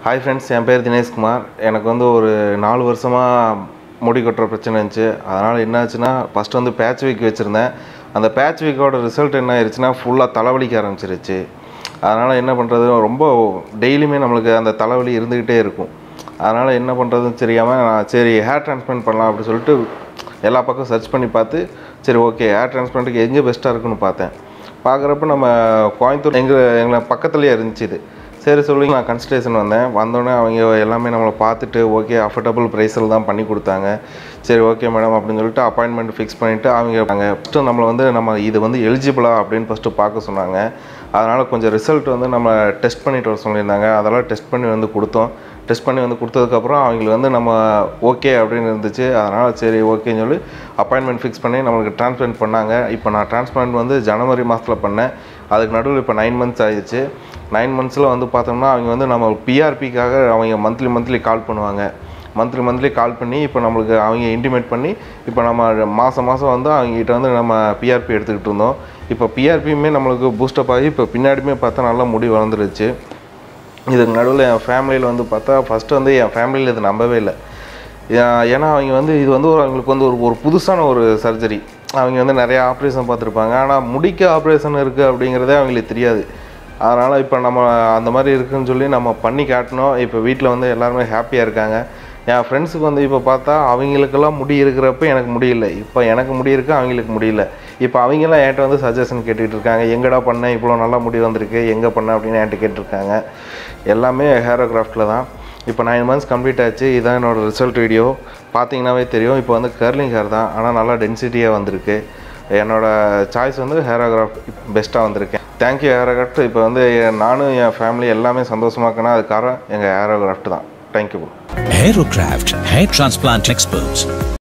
Hi friends, என் பேர் தினேஷ் குமார். எனக்கு வந்து ஒரு 4 வருஷமா முடி கொட்டுற பிரச்சனை இருந்துச்சு. அதனால என்னாச்சுன்னா ஃபர்ஸ்ட் வந்து பேட்ச் வீக் வச்சிருந்தேன். அந்த பேட்ச் வீக்கோட ரிசல்ட் என்ன ஆயிருச்சுன்னா ஃபுல்லா தலைவலிக்க ஆரம்பிச்சிருச்சு. அதனால என்ன பண்றது ரொம்ப டெய்லியுமே நமக்கு அந்த தலைவலி இருந்துகிட்டே இருக்கும். அதனால என்ன பண்றதுன்னு தெரியாம நான் சரி ஹேர் டிரான்ஸ்பிளான்ட் பண்ணலாம் அப்படி சொல்லிட்டு எல்லா பக்கம் சர்ச் பண்ணி பார்த்து சரி ஓகே ஹேர் டிரான்ஸ்பிளான்ட்க்கு எங்க பெஸ்ட்டா இருக்குன்னு பார்த்தேன். பார்க்கறப்ப நம்ம கோயம்புத்தூர் எங்க பக்கத்துலயே இருந்துச்சு இது. சரி சொல்லி நான் கன்சல்டேஷன் வந்தோடனே அவங்க எல்லாமே நம்மளை பார்த்துட்டு ஓகே அஃபோர்டபுள் ப்ரைஸில் தான் பண்ணி கொடுத்தாங்க. சரி ஓகே மேடம் அப்படின்னு சொல்லிட்டு அப்பாயின்மெண்ட் ஃபிக்ஸ் பண்ணிவிட்டு அவங்க ஃபஸ்ட்டு நம்மளை வந்து நம்ம இது வந்து எலிஜிபிளா அப்படின்னு ஃபஸ்ட்டு பார்க்க சொன்னாங்க. அதனால் கொஞ்சம் ரிசல்ட் வந்து நம்ம டெஸ்ட் பண்ணிட்டு வர சொல்லியிருந்தாங்க. அதெல்லாம் டெஸ்ட் பண்ணி வந்து கொடுத்தோம். டெஸ்ட் பண்ணி வந்து கொடுத்ததுக்கப்புறம் அவங்களுக்கு வந்து நம்ம ஓகே அப்படின்னு இருந்துச்சு. அதனால் சரி ஓகேன்னு சொல்லி அப்பாயின்மெண்ட் ஃபிக்ஸ் பண்ணி நம்மளுக்கு டிரான்ஸ்பிளான்ட் பண்ணாங்க. இப்போ நான் டிரான்ஸ்பிளான்ட் வந்து ஜனவரி மாதத்தில் பண்ணேன். அதுக்கு நடுவில் இப்போ 9 months ஆயிடுச்சு. 9 monthsல வந்து பார்த்தோம்னா அவங்க வந்து நம்ம பிஆர்பிக்காக அவங்க மந்த்லி கால் பண்ணுவாங்க. மந்த்லி கால் பண்ணி இப்போ நம்மளுக்கு அவங்க இன்டிமேட் பண்ணி இப்போ நம்ம மாதம் வந்து அவங்ககிட்ட வந்து நம்ம பிஆர்பி எடுத்துக்கிட்டு இருந்தோம். இப்போ பிஆர்பியுமே நம்மளுக்கு பூஸ்டப் ஆகி இப்போ பின்னாடியுமே பார்த்தா நல்லா முடி வளர்ந்துருச்சு. இதுக்கு நடுவில் என் ஃபேமிலியில் வந்து பார்த்தா ஃபஸ்ட்டு வந்து என் ஃபேமிலியில் இது நம்பவே இல்லை. ஏன்னா அவங்க வந்து இது வந்து அவங்களுக்கு வந்து ஒரு புதுசான ஒரு சர்ஜரி. அவங்க வந்து நிறையா ஆப்ரேஷன் பார்த்துருப்பாங்க. ஆனால் முடிக்க ஆப்ரேஷன் இருக்குது அப்படிங்கிறதே அவங்களுக்கு தெரியாது. அதனால் இப்போ நம்ம அந்த மாதிரி இருக்குதுன்னு சொல்லி நம்ம பண்ணி காட்டினோம். இப்போ வீட்டில் வந்து எல்லாருமே ஹாப்பியாக இருக்காங்க. என் ஃப்ரெண்ட்ஸுக்கு வந்து இப்போ பார்த்தா அவங்களுக்கெல்லாம் முடி இருக்கிறப்ப எனக்கு முடியல. இப்போ எனக்கு முடி இருக்குது அவங்களுக்கு முடியல. இப்போ அவங்கெல்லாம் என்கிட்ட வந்து சஜஷன் கேட்டுக்கிட்டு இருக்காங்க. எங்கடா பண்ணேன் இவ்வளோ நல்லா முடி வந்திருக்கு எங்கே பண்ணேன் அப்படின்னு என்கிட்ட கேட்டிருக்காங்க. எல்லாமே ஹேரோகிராஃப்டில் தான். இப்போ 9 months கம்ப்ளீட் ஆச்சு. இதுதான் என்னோடய ரிசல்ட் வீடியோ. பார்த்தீங்கன்னாவே தெரியும். இப்போ வந்து கர்லிங் ஹேர் தான், ஆனால் நல்லா டென்சிட்டியாக வந்திருக்கு. என்னோடய சாய்ஸ் வந்து ஹேரோகிராஃப்ட் பெஸ்ட்டாக வந்திருக்கேன். தேங்க்யூ ஹேரோகிராஃப்ட். இப்போ வந்து நானும் என் ஃபேமிலி எல்லாமே சந்தோஷமாக இருக்கேன்னா அது காரணம் எங்கள் ஹேரோகிராஃப்ட் தான். Thank you. Aerocraft Hair Transplant Experts.